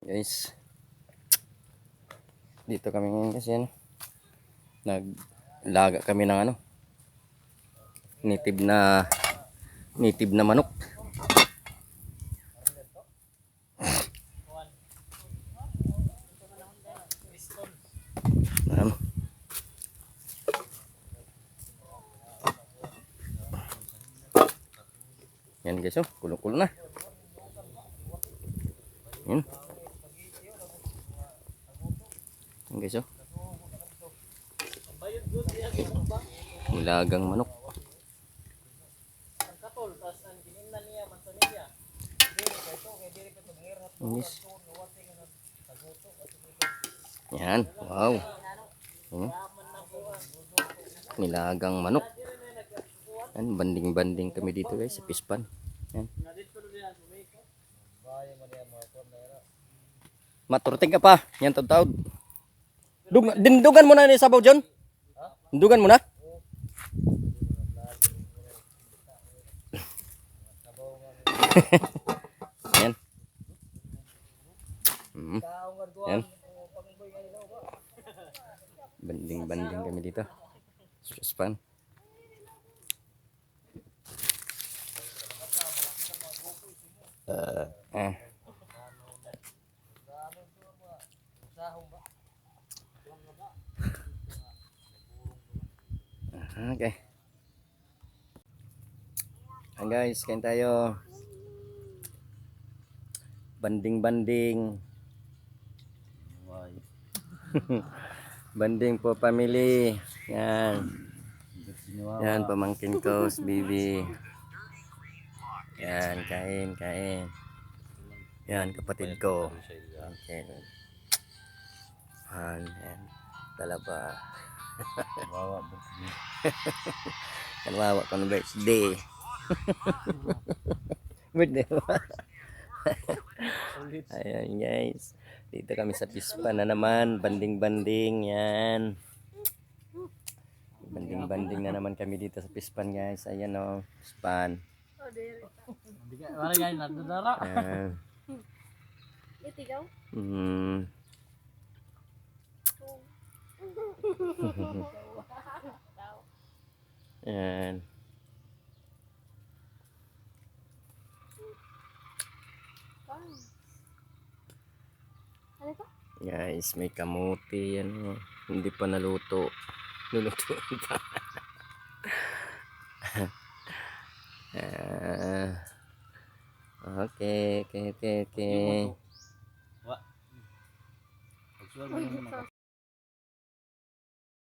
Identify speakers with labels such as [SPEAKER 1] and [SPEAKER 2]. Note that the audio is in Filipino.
[SPEAKER 1] Guys, dito kami ngayon kasi naglaga kami ng native na manok. Ano? Yan guys, kulo-kulo na. Yan. Yan guys, nilagang manok. Yes. Yan, wow. Nilagang manok. Yan, banding-banding kami dito guys sa pispan. Yan. Maturting ka pa. Yan taud-taud. Dindugan mo na ni sabaw John. Dindugan mo na. Yan. Yan. Banding-banding kami dito. Pispan. Okay. Guys, kain tayo. Banding-banding. Banding po family. Yan. Yan pamangkin ko, si Bibi. Yan, kain. Yan kapatid ko. Okay. Yan, talaba. Kawawa ko ng birthday. Birthday ba? Ayan guys, dito kami sa pispan na naman, banding-banding. Yan, banding-banding na naman kami dito sa pispan guys. Ayan pispan. Yan. Guys, may kamuti yan. Hindi pa naluto. Luluto pa. Okay.